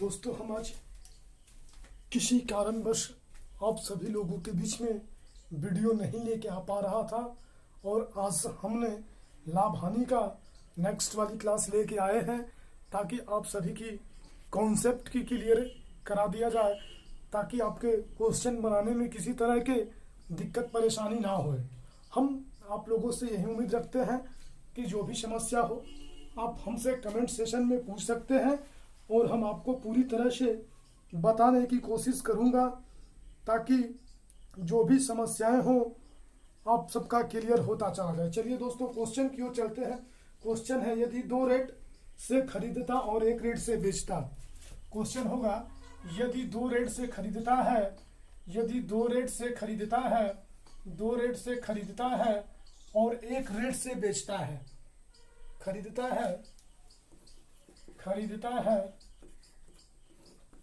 दोस्तों, हम आज किसी कारणवश आप सभी लोगों के बीच में वीडियो नहीं लेके आ पा रहा था और आज हमने लाभ हानि का नेक्स्ट वाली क्लास लेके आए हैं ताकि आप सभी की कॉन्सेप्ट की क्लियर करा दिया जाए, ताकि आपके क्वेश्चन बनाने में किसी तरह के दिक्कत परेशानी ना हो। हम आप लोगों से यही उम्मीद रखते हैं कि जो भी समस्या हो आप हमसे कमेंट सेशन में पूछ सकते हैं और हम आपको पूरी तरह से बताने की कोशिश करूंगा ताकि जो भी समस्याएं हो आप सबका क्लियर होता चला जाए। चलिए दोस्तों, क्वेश्चन की ओर चलते हैं। क्वेश्चन है, यदि 2 रेट से खरीदता और 1 रेट से बेचता। क्वेश्चन होगा, यदि 2 रेट से खरीदता है, यदि 2 रेट से खरीदता है, 2 रेट से खरीदता है और 1 रेट से बेचता है। खरीदता है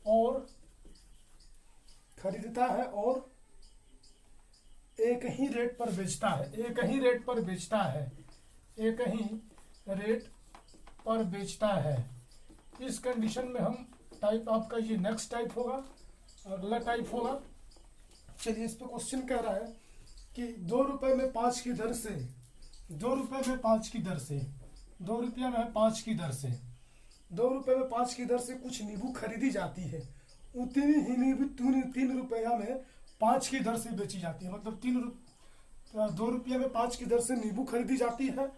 और एक ही रेट पर बेचता है, एक ही रेट पर बेचता है, एक ही रेट पर बेचता है। इस कंडीशन में हम टाइप आपका ये नेक्स्ट टाइप होगा, अगला टाइप होगा। चलिए, इस पे क्वेश्चन कह रहा है कि 2 रुपए में 5 की दर से, 2 रुपए में 5 की दर से, 2 रुपया में 5 की दर से, 2 रुपए में 5 की दर से कुछ नींबू खरीदी जाती है। उतनी ही नींबू 3 रुपया में 5 की दर से बेची जाती है। मतलब 2 रुपया में 5 की दर से नींबू खरीदी जाती है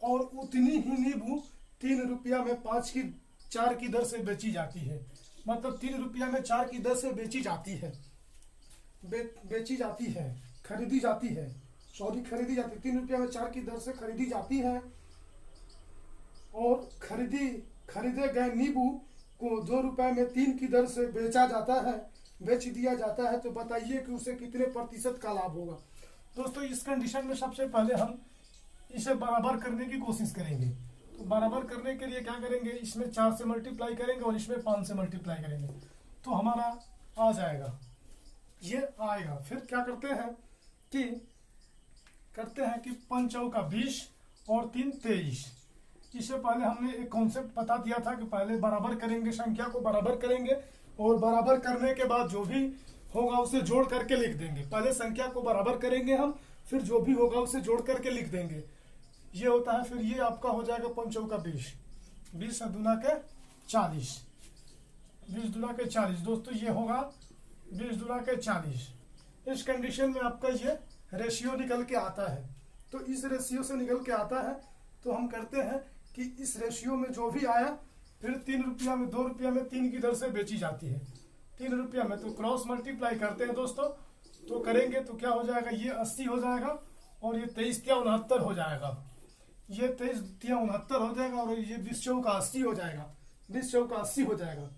और उतनी ही नींबू 3 रुपया में 4 की दर से बेची जाती है। मतलब 3 रुपया में 4 की दर से बेची जाती है, बेची जाती है, खरीदी जाती है, खरीदी जाती है। 3 रुपया में 4 की दर से खरीदी जाती है और खरीदे गए नींबू को 2 रुपए में 3 की दर से बेचा जाता है, बेच दिया जाता है। तो बताइए कि उसे कितने प्रतिशत का लाभ होगा। दोस्तों, इस कंडीशन में सबसे पहले हम इसे बराबर करने की कोशिश करेंगे। तो बराबर करने के लिए क्या करेंगे, इसमें 4 से मल्टीप्लाई करेंगे और इसमें 5 से मल्टीप्लाई करेंगे तो हमारा आ जाएगा, ये आएगा। फिर क्या करते हैं कि 5 चौका 20 और 3 23। इससे पहले हमने एक कॉन्सेप्ट बता दिया था कि पहले बराबर करेंगे, संख्या को बराबर करेंगे और बराबर करने के बाद जो भी होगा उसे जोड़ करके लिख देंगे। पहले संख्या को बराबर करेंगे हम, फिर जो भी होगा उसे जोड़ करके लिख देंगे। ये होता है। फिर ये आपका हो जाएगा 5 चौका 20, 20 दूना के 40, 20 दूना के 40। दोस्तों, ये होगा 20 दूना के 40। इस कंडीशन में आपका ये रेशियो निकल के आता है। तो इस रेशियो से निकल के आता है तो हम करते हैं कि इस रेशियो में जो भी आया, फिर 3 रुपया में 2 रुपया में 3 की दर से बेची जाती है। 3 रुपया में तो क्रॉस मल्टीप्लाई करते हैं दोस्तों, तो करेंगे तो क्या हो जाएगा, ये 80 हो जाएगा और ये 23 तिया 69 हो जाएगा। ये 23 तिया 69 हो जाएगा और ये 20 चौका 80 हो जाएगा, 20 चौका 80 हो जाएगा।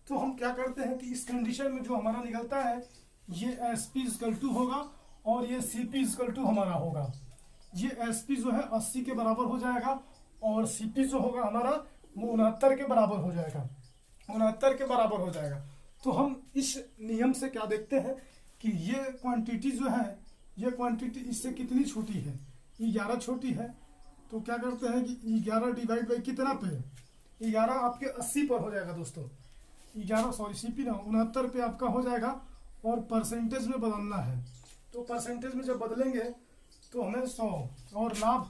तो हम क्या करते हैं कि इस कंडीशन में जो हमारा निकलता है, ये SP = होगा और ये CP = हमारा होगा। ये SP जो है 80 के बराबर हो जाएगा और CP जो होगा हमारा 69 के बराबर हो जाएगा, 69 के बराबर हो जाएगा। तो हम इस नियम से क्या देखते हैं कि ये क्वांटिटी जो है, ये क्वांटिटी इससे कितनी छोटी है, 11 छोटी है। तो क्या करते हैं कि 11 डिवाइड बाई कितना पे, 11 आपके 80 पर हो जाएगा दोस्तों। 69 पे आपका हो जाएगा और परसेंटेज में बदलना है। तो परसेंटेज में जब बदलेंगे तो हमें 100 और लाभ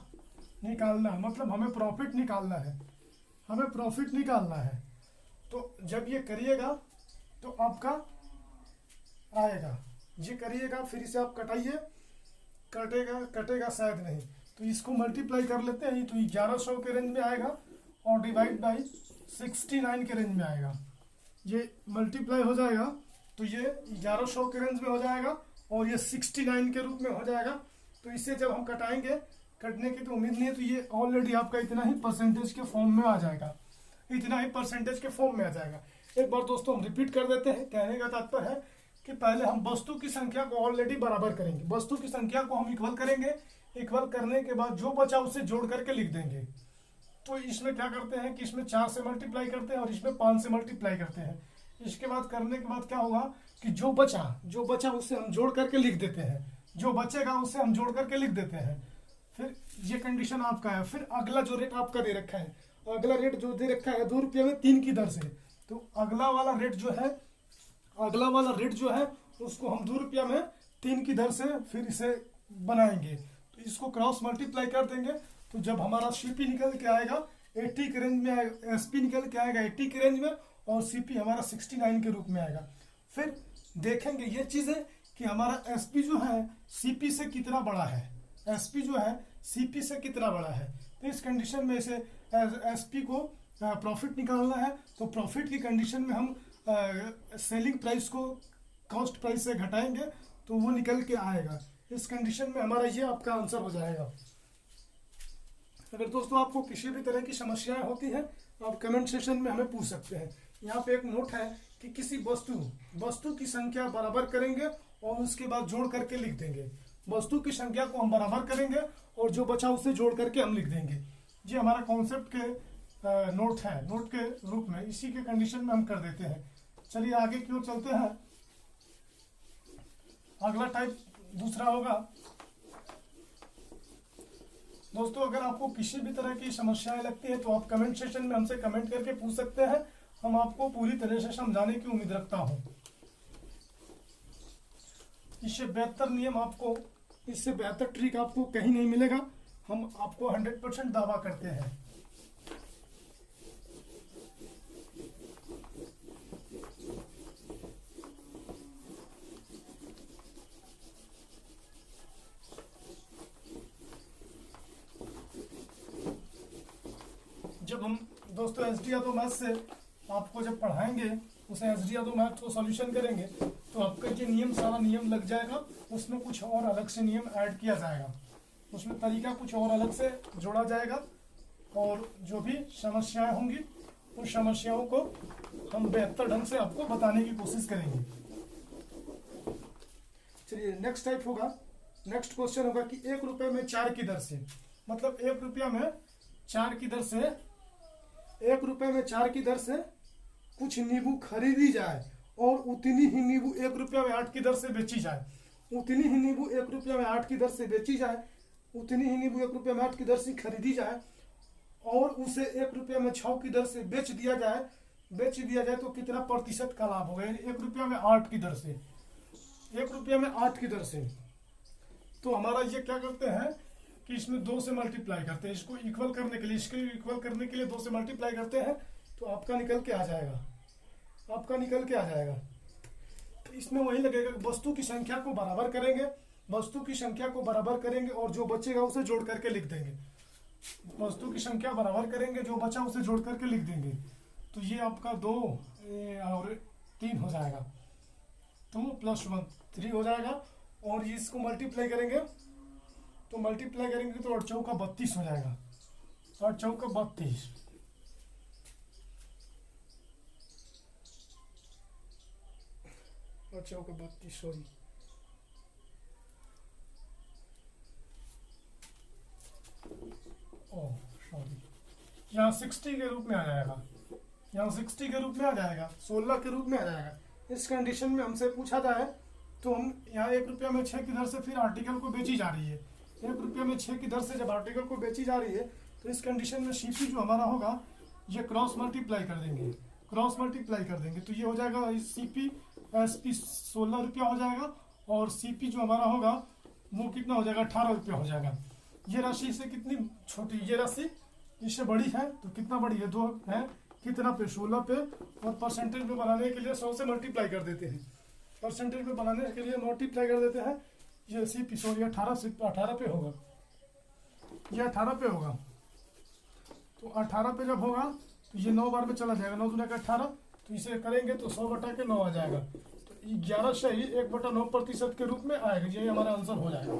निकालना है, मतलब हमें प्रॉफिट निकालना है, हमें प्रॉफिट निकालना है। तो जब ये करिएगा तो आपका आएगा, ये करिएगा, फिर इसे आप कटाइए, कटेगा शायद नहीं, तो इसको मल्टीप्लाई कर लेते हैं। तो 1100 के रेंज में आएगा और डिवाइड बाई 69 के रेंज में आएगा। ये मल्टीप्लाई हो जाएगा तो ये 1100 के रेंज में हो जाएगा और ये 69 के रूप में हो जाएगा। तो इसे जब हम कटाएंगे, कटने की तो उम्मीद नहीं है, तो ये ऑलरेडी आपका इतना ही परसेंटेज के फॉर्म में आ जाएगा, इतना ही परसेंटेज के फॉर्म में आ जाएगा। एक बार दोस्तों हम रिपीट कर देते हैं। कहने का तात्पर्य है कि पहले हम वस्तु की संख्या को ऑलरेडी बराबर करेंगे, वस्तु की संख्या को हम इक्वल करेंगे, इक्वल करने के बाद जो बचा उसे जोड़ करके लिख देंगे। तो इसमें क्या करते हैं कि इसमें 4 से मल्टीप्लाई करते हैं और इसमें 5 से मल्टीप्लाई करते हैं। इसके बाद करने के बाद क्या होगा कि जो बचा उसे हम जोड़ करके लिख देते हैं, जो बचेगा उसे हम जोड़ करके लिख देते हैं। फिर ये कंडीशन आपका है। फिर अगला जो रेट आपका दे रखा है, अगला रेट जो दे रखा है 2 रुपये में 3 की दर से, तो अगला वाला रेट जो है उसको हम 2 रुपया में 3 की दर से फिर इसे बनाएंगे। तो इसको क्रॉस मल्टीप्लाई कर देंगे, तो जब हमारा सीपी निकल के आएगा 80 के रेंज में आएगा, एसपी निकल के आएगा 80 के रेंज में, और सीपी हमारा 69 के रूप में आएगा। फिर देखेंगे ये चीजें कि हमारा एसपी जो है सीपी से कितना बड़ा है, एसपी जो है सीपी से कितना बड़ा है। तो इस कंडीशन में इसे एसपी को प्रॉफिट निकालना है, तो प्रॉफिट की कंडीशन में हम सेलिंग प्राइस को कॉस्ट प्राइस से घटाएंगे तो वो निकल के आएगा। इस कंडीशन में हमारा ये आपका आंसर हो जाएगा। अगर दोस्तों आपको किसी भी तरह की समस्याएं होती हैं आप कमेंट सेक्शन में हमें पूछ सकते हैं। यहाँ पे एक नोट है कि किसी वस्तु की संख्या बराबर करेंगे और उसके बाद जोड़ करके लिख देंगे। वस्तु की संख्या को हम बराबर करेंगे और जो बचा उसे जोड़ करके हम लिख देंगे। ये हमारा कॉन्सेप्ट के नोट है, नोट के रूप में इसी के कंडीशन में हम कर देते हैं। चलिए आगे की ओर चलते हैं। अगला टाइप दूसरा होगा। दोस्तों अगर आपको किसी भी तरह की समस्याएं लगती है तो आप कमेंट सेक्शन में हमसे कमेंट करके पूछ सकते हैं, हम आपको पूरी तरह से समझाने की उम्मीद रखता हूं। इससे बेहतर नियम आपको, इससे बेहतर ट्रिक आपको कहीं नहीं मिलेगा, हम आपको 100% दावा करते हैं। जब हम दोस्तों एसडी यादव मैथ से आपको जब पढ़ाएंगे, उसे एसडी यादव मैथ को सॉल्यूशन करेंगे तो आपका ये नियम सारा नियम लग जाएगा, उसमें कुछ और अलग से नियम ऐड किया जाएगा, उसमें तरीका कुछ और अलग से जोड़ा जाएगा, और जो भी समस्याएं होंगी उन समस्याओं को हम बेहतर ढंग से आपको बताने की कोशिश करेंगे। चलिए नेक्स्ट टाइप होगा, नेक्स्ट क्वेश्चन होगा कि 1 रुपये में 4 की दर से, मतलब 1 रुपया में 4 की दर से, 1 रुपये में 4 की दर से कुछ नींबू खरीदी जाए और उतनी ही नींबू 1 रुपया में 8 की दर से बेची जाए, उतनी ही नींबू 1 रुपया में 8 की दर से बेची जाए, उतनी ही नींबू 1 रुपया में 8 की दर से खरीदी जाए और उसे 1 रुपया में 6 की दर से बेच दिया जाए तो कितना प्रतिशत का लाभ होगा। 1 रुपया में 8 की दर से, 1 रुपया में 8 की दर से। तो हमारा ये क्या करते हैं कि इसमें 2 से मल्टीप्लाई करते हैं, इसको इक्वल करने के लिए, इसके इक्वल करने के लिए 2 से मल्टीप्लाई करते हैं तो आपका निकल के आ जाएगा, आपका निकल के आ जाएगा। तो इसमें वही लगेगा, वस्तु की संख्या को बराबर करेंगे, वस्तु की संख्या को बराबर करेंगे और जो बचेगा उसे जोड़ करके लिख देंगे। वस्तु की संख्या बराबर करेंगे, जो बचा उसे जोड़ करके लिख देंगे। तो ये आपका 2 और 3 हो जाएगा, 2 + 1 3 हो जाएगा। और ये इसको मल्टीप्लाई करेंगे तो 8 चौका 32 हो जाएगा, 8 चौका 32। चौका 32 सॉरी, यहाँ 60 के रूप में आ जाएगा, यहाँ 60 के रूप में आ जाएगा, 16 के रूप में आ जाएगा। इस कंडीशन में हमसे पूछा जाए तो हम यहाँ 1 रुपया में 6 की दर से फिर आर्टिकल को बेची जा रही है, 1 रुपया में 6 की दर से जब आर्टिकल को बेची जा रही है तो इस कंडीशन में सीपी जो हमारा होगा ये क्रॉस मल्टीप्लाई कर देंगे, क्रॉस मल्टीप्लाई कर देंगे तो ये हो जाएगा सीपी एसपी 16 रुपया हो जाएगा और सीपी जो हमारा होगा वो कितना हो जाएगा 18 रुपया हो जाएगा। ये राशि से कितनी छोटी, ये राशि इससे बड़ी है तो कितना बड़ी है, 2 है, कितना पे 16 पे, और परसेंटेज में बनाने के लिए 100 से मल्टीप्लाई कर देते हैं, परसेंटेज में बनाने के लिए मल्टीप्लाई कर देते हैं। ये सीपी सॉरी 18 पे होगा, ये 18 पे होगा। तो 18 पे जब होगा तो ये 9 बार में चला जाएगा, 9 दूना का 18, तो इसे करेंगे तो 100 बटा के 9 आ जाएगा। तो 11 से ही 1/9% के रूप में आएगा, यही हमारा आंसर हो जाएगा।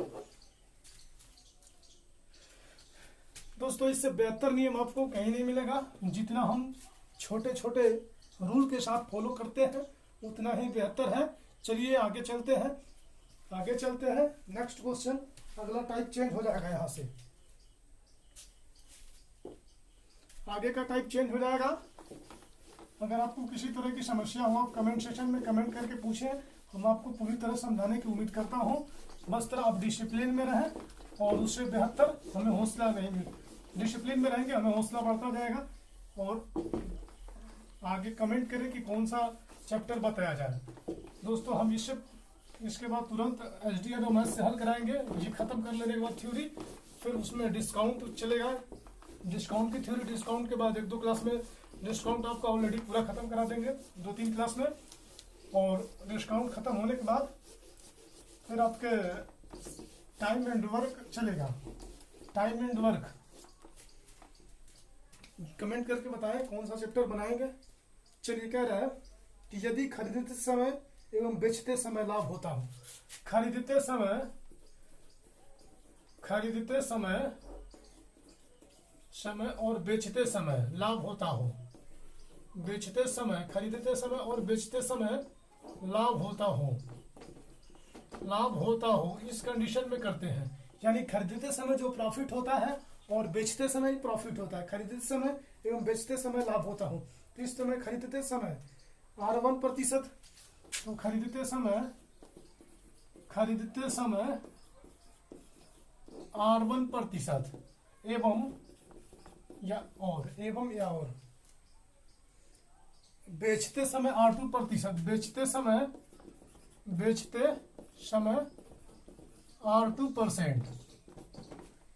दोस्तों इससे बेहतर नियम आपको कहीं नहीं मिलेगा, जितना हम छोटे छोटे रूल के साथ फॉलो करते हैं उतना ही बेहतर है। चलिए आगे चलते हैं, आगे चलते हैं। नेक्स्ट क्वेश्चन, अगला टाइप चेंज हो जाएगा, यहाँ से आगे का टाइप चेंज हो जाएगा। अगर आपको किसी तरह की समस्या हो आप कमेंट सेक्शन में कमेंट करके पूछें, हम आपको पूरी तरह समझाने की उम्मीद करता हूँ। बस तरह आप डिसिप्लिन में रहें और उससे बेहतर हमें हौसला नहीं मिल, डिसिप्लिन में रहेंगे हमें हौसला बढ़ता जाएगा और आगे कमेंट करें कि कौन सा चैप्टर बताया जाए। दोस्तों हम इसके बाद तुरंत SDA मैथ से हल कराएंगे। ये खत्म कर लेने के बाद थ्योरी, फिर उसमें डिस्काउंट चलेगा, डिस्काउंट की थ्योरी, डिस्काउंट के बाद 1-2 क्लास में डिस्काउंट आपका ऑलरेडी पूरा खत्म करा देंगे 2-3 क्लास में। और डिस्काउंट खत्म होने के बाद फिर आपके टाइम एंड वर्क चलेगा। टाइम एंड वर्क कमेंट करके बताएं कौन सा चैप्टर बनाएंगे। चलिए, कह रहा है कि यदि खरीदते समय एवं बेचते समय लाभ होता हो, खरीदते समय और बेचते समय लाभ होता हो, बेचते समय, खरीदते समय और बेचते समय लाभ होता हो, इस कंडीशन में करते हैं। यानी खरीदते समय जो प्रॉफिट होता है और बेचते समय ही प्रॉफिट होता है, खरीदते समय एवं बेचते समय लाभ होता हो। तो इस समय खरीदते समय R1%, तो खरीदते समय R1% एवं या और बेचते समय R2%, बेचते समय R2%,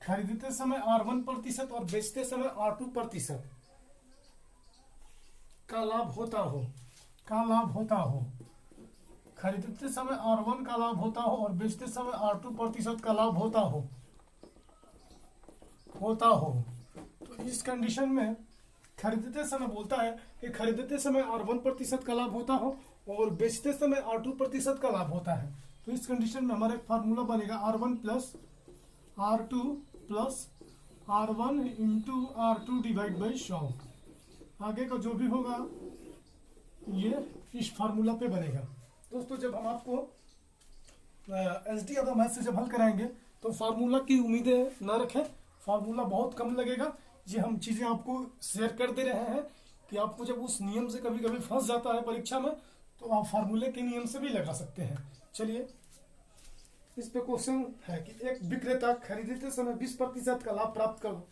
खरीदते समय R1% और बेचते समय R2% का लाभ होता हो, खरीदते समय R1 का लाभ होता हो और बेचते समय R2% का लाभ होता हो। तो इस कंडीशन में खरीदते समय बोलता है कि खरीदते समय R1% का लाभ होता हो और बेचते समय R2% का लाभ होता है। तो इस कंडीशन में हमारा एक फार्मूला बनेगा R1 plus R2 plus R1 into R2 divide by 100। आगे का जो भी होगा ये इस फार्मूला पे बनेगा। दोस्तों जब हम आपको SDA मैथ से जब हल कराएंगे तो फार्मूला की उम्मीदें न रखें, फार्मूला बहुत कम लगेगा। ये हम चीजें आपको शेयर कर दे रहे हैं कि आपको जब उस नियम से कभी कभी फंस जाता है परीक्षा में तो आप फार्मूले के नियम से भी लगा सकते हैं। चलिए, इस पे क्वेश्चन है कि एक विक्रेता खरीदते समय 20% का लाभ प्राप्त करो।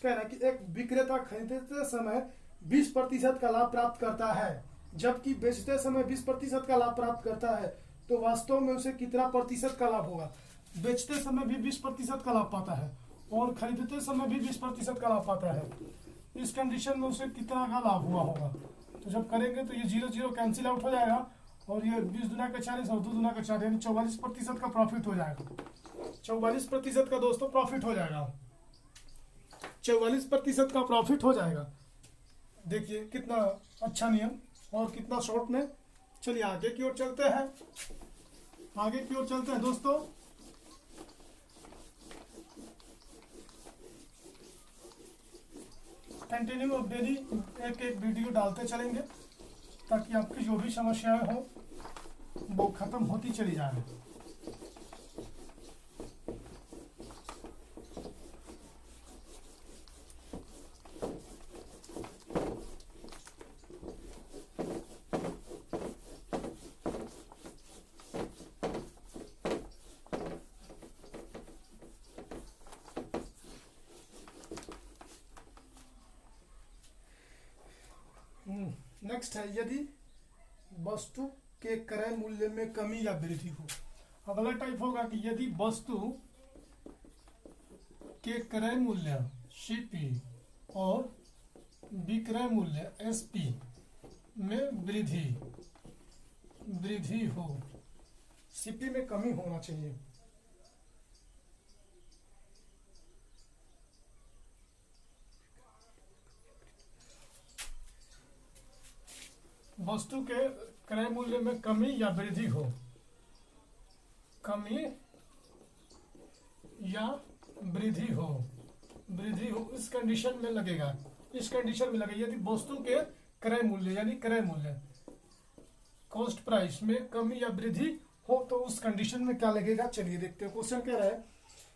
कह रहा है कि एक विक्रेता खरीदते समय 20% का लाभ प्राप्त करता है, जबकि बेचते समय 20% का लाभ प्राप्त करता है, तो वास्तव में उसे कितना प्रतिशत का लाभ होगा। बेचते समय भी 20% का लाभ पाता है और खरीदते समय भी 20% का लाभ पाता है। इस कंडीशन में उसे कितना का लाभ हुआ होगा। तो जब करेंगे तो ये 0 कैंसिल आउट हो जाएगा और ये 20 दूना का 40 और 2 दूना का 4 यानी 44% का प्रॉफिट हो जाएगा। 44% का दोस्तों प्रॉफिट हो जाएगा, 44% का प्रॉफिट हो जाएगा। देखिए कितना अच्छा नियम और कितना शॉर्ट में। चलिए आगे की ओर चलते हैं दोस्तों। कंटिन्यू अब डेली एक वीडियो डालते चलेंगे ताकि आपकी जो भी समस्याएं हो वो खत्म होती चली जाए। नेक्स्ट है यदि वस्तु के क्रय मूल्य में कमी या वृद्धि हो। अगला टाइप होगा कि यदि वस्तु के क्रय मूल्य CP और विक्रय मूल्य SP में वृद्धि हो। CP में कमी होना चाहिए। वस्तु के क्रय मूल्य में कमी या वृद्धि हो, कमी या वृद्धि हो, इस कंडीशन में लगेगा, यदि वस्तु के क्रय मूल्य यानी क्रय मूल्य कॉस्ट प्राइस में कमी या वृद्धि हो तो उस कंडीशन में क्या लगेगा। चलिए देखते हैं। क्वेश्चन कह रहा है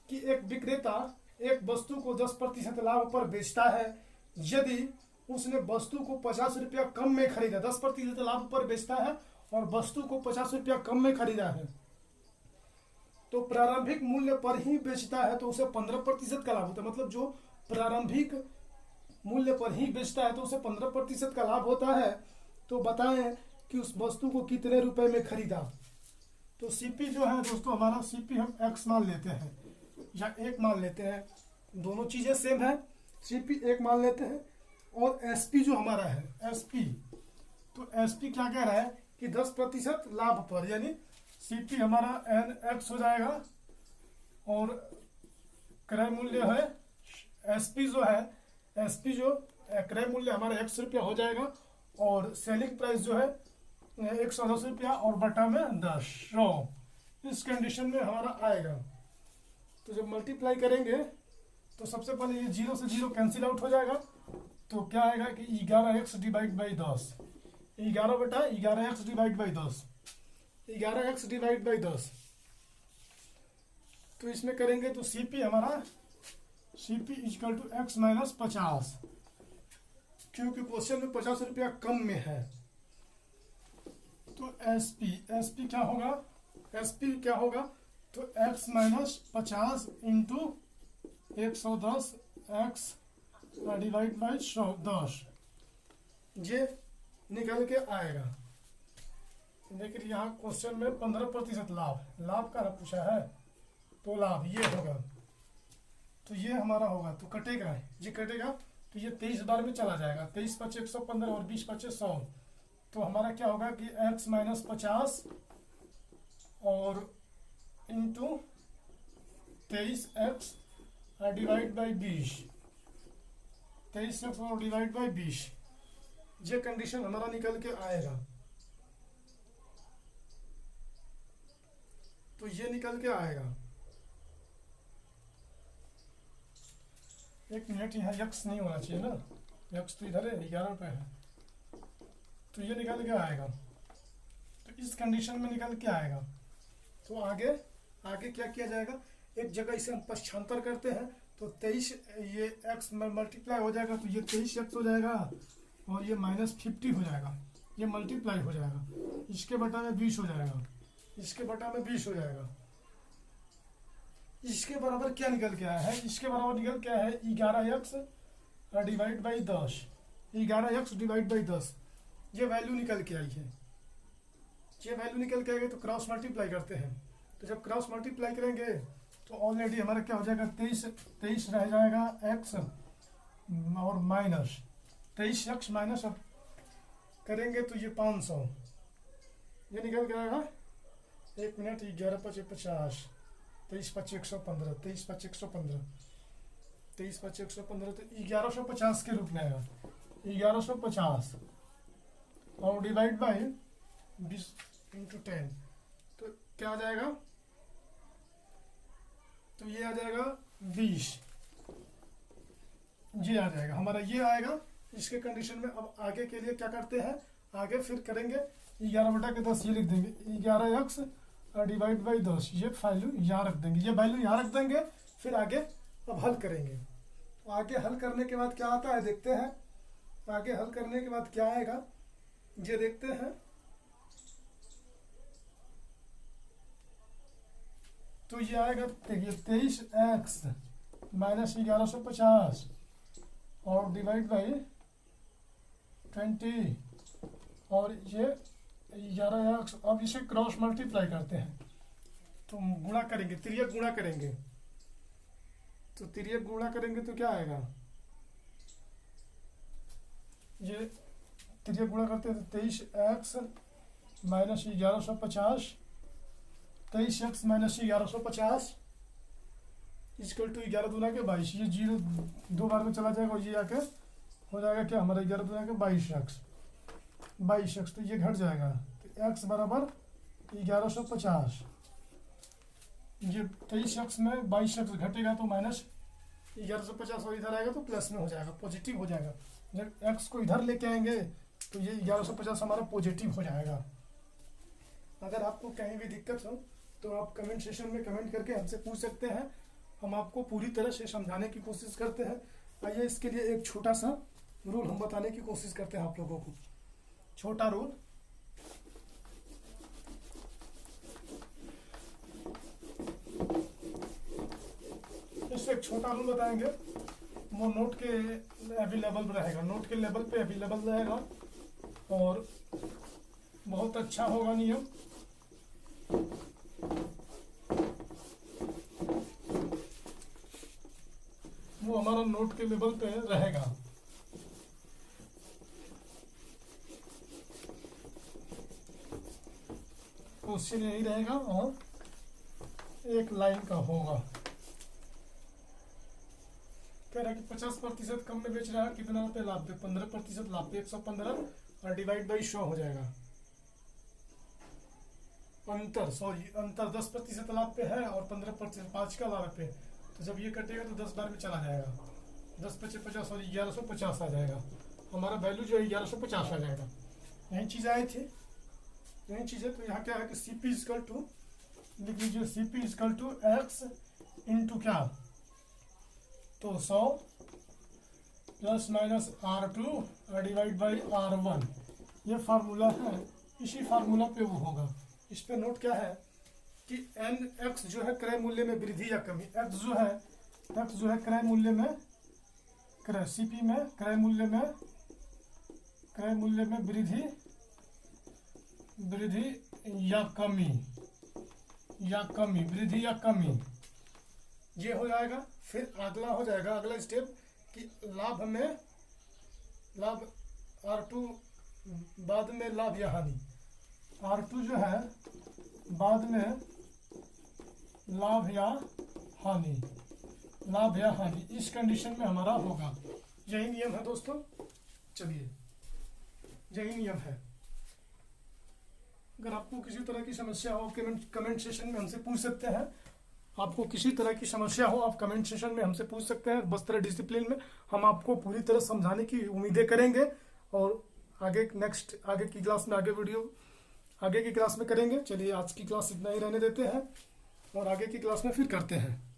कि एक विक्रेता एक वस्तु को 10% लाभ पर बेचता है यदि उसने वस्तु को 50 रुपया कम में खरीदा। 10% लाभ पर बेचता है और वस्तु को 50 रुपया कम में खरीदा है, तो प्रारंभिक मूल्य पर ही बेचता है तो उसे 15% का लाभ होता है। मतलब जो प्रारंभिक मूल्य पर ही बेचता है तो उसे 15% का लाभ होता है। तो बताएं कि उस वस्तु को कितने रुपए में खरीदा। तो सीपी जो है दोस्तों हमारा, सीपी हम एक्स मान लेते हैं या एक मान लेते हैं, दोनों चीजें सेम है। सीपी एक मान लेते हैं और एसपी जो हमारा है एसपी, तो एसपी क्या कह रहा है कि 10% लाभ पर, यानी सीपी हमारा एन एक्स हो जाएगा और क्रय मूल्य है एसपी जो है, एसपी जो क्रय मूल्य हमारा 100 रुपया हो जाएगा और सेलिंग प्राइस जो है 110 रुपया और बटा में 10। इस कंडीशन में हमारा आएगा। तो जब मल्टीप्लाई करेंगे तो सबसे पहले ये 0 से 0 कैंसिल आउट हो जाएगा। तो क्या आएगा कि 11x डिवाइड बाई 10, 11 बटा 11x divide by 10, 11x divide by 10। तो इसमें करेंगे तो सीपी हमारा, CP equal to x minus 50, क्योंकि क्वेश्चन में 50 रुपया कम में है। तो एसपी, एसपी क्या होगा, एसपी क्या होगा तो x minus 50 into 110 x divide by 10, ये निकल के आएगा। लेकिन यहाँ क्वेश्चन में 15% लाभ, लाभ का पूछा है तो लाभ ये होगा, तो ये हमारा होगा। तो कटेगा, ये कटेगा तो ये 23 बार में चला जाएगा, 23 × 5 = 115 और 20 × 5 = 100। तो हमारा क्या होगा कि x माइनस 50 और into 23x divide by 20, 23x और डिवाइड बाई 20, ये कंडीशन हमारा निकल के आएगा। तो ये निकल के आएगा। एक मिनट, यहाँ यक्स नहीं होना चाहिए ना, यक्स तो इधर है, 11 रुपये है। तो ये निकल के आएगा, तो इस कंडीशन में निकल के आएगा। तो आगे आगे क्या किया जाएगा, एक जगह इसे हम पक्षांतर करते हैं तो 23 ये x में मल्टीप्लाई हो जाएगा तो ये 23x हो जाएगा और ये -50 हो जाएगा, ये मल्टीप्लाई हो जाएगा, इसके बटा में 20 हो जाएगा, इसके बटा में 20 हो जाएगा। इसके बराबर क्या निकल के आया है, इसके बराबर निकल के आया है 11x divide by 10, 11x divide by 10, ये वैल्यू निकल के आई है। ये वैल्यू निकल के आएगी तो क्रॉस मल्टीप्लाई करते हैं। तो जब क्रॉस मल्टीप्लाई करेंगे तो ऑलरेडी हमारा क्या हो जाएगा, 23 रह जाएगा x और माइनस 23x माइनस अब करेंगे तो ये 500, ये निकल के आएगा। एक मिनट, 11 × 5 = 50, 23 × 5 = 115, 23 × 5 = 115, 23 × 5 = 115, तो 1150 के रूप में आएगा, 1150 और डिवाइड बाई 20 × 10, तो क्या आ जाएगा, तो ये आ जाएगा 20, ये आ जाएगा हमारा, ये आएगा। इसके कंडीशन में अब आगे के लिए क्या करते हैं, आगे फिर करेंगे 11/10, ये लिख देंगे 11x डिवाइड बाई 10, ये वैल्यू यहाँ रख देंगे, ये वैल्यू यहाँ रख देंगे। फिर आगे अब हल करेंगे, तो आगे हल करने के बाद क्या आता है देखते हैं। आगे हल करने के बाद क्या आएगा ये देखते हैं। तो ये आएगा, देखिए 23x माइनस 1150 और डिवाइड बाई 20 और ये 11x। अब इसे क्रॉस मल्टीप्लाई करते हैं तो गुणा करेंगे, तिर्यक गुणा करेंगे, तो तिर्यक गुणा करेंगे तो क्या आएगा, ये तिर्यक गुणा करते हैं तो 23x minus 1150, 23x minus 1150 equal to 11 दूना के 22, ये 0 2 बार में चला जाएगा और ये आके हो जाएगा क्या हमारा 11 दूना के 22x, तो ये घट जाएगा, तो x बराबर 1150, ये 23x में 22x घटेगा तो माइनस 1150 और इधर आएगा तो प्लस में हो जाएगा, पॉजिटिव हो जाएगा। जब x को इधर लेके आएंगे तो ये 1150 हमारा पॉजिटिव हो जाएगा। अगर आपको कहीं भी दिक्कत हो तो आप कमेंट सेशन में कमेंट करके हमसे पूछ सकते हैं, हम आपको पूरी तरह से समझाने की कोशिश करते हैं। आइए इसके लिए एक छोटा सा रूल हम बताने की कोशिश करते हैं आप लोगों को। छोटा रूल, इससे एक छोटा रूल बताएंगे वो नोट के अवेलेबल रहेगा, नोट के लेवल पे अवेलेबल रहेगा और बहुत अच्छा होगा नियम। वो हमारा नोट के लेवल पे रहेगा। क्वेश्चन यही रहेगा और एक लाइन का होगा। कह रहा है कि 50% कम में बेच रहा है, कितना पे लाभ पे 15% लाभ पे 115 और डिवाइड बाई 100 हो जाएगा। अंतर 10% लाभ पे है और 15% 5 का लाभ पे, तो जब ये कटेगा तो 10 बार में चला जाएगा। 10 × 50 और 1150 आ जाएगा। हमारा वैल्यू जो है 1150 आ जाएगा। यही चीज आई थी, यही चीज है। तो यहाँ क्या है कि CP इजकल टू लिख लीजिए, CP equal to x into क्या, तो 100 ± R2 डिवाइड बाई R1। ये फार्मूला है, इसी फार्मूला पे वो होगा। इस पे नोट क्या है कि nx जो है क्रय मूल्य में वृद्धि या कमी, x जो है क्रय मूल्य में, CP में क्रय मूल्य में वृद्धि या कमी, वृद्धि या कमी, ये हो जाएगा। फिर अगला हो जाएगा, अगला स्टेप कि लाभ R2 बाद में लाभ या हानि, R2 जो है बाद में लाभ या हानि, इस कंडीशन में हमारा होगा। यही नियम है दोस्तों। चलिए, यही नियम है। अगर आपको किसी तरह की समस्या हो कमेंट सेशन में हमसे पूछ सकते हैं। आपको किसी तरह की समस्या हो आप कमेंट सेशन में हमसे पूछ सकते हैं। बस्तर डिसिप्लिन में हम आपको पूरी तरह समझाने की उम्मीदें करेंगे और आगे की क्लास में आगे की क्लास में करेंगे। चलिए आज की क्लास इतना ही रहने देते हैं और आगे की क्लास में फिर करते हैं।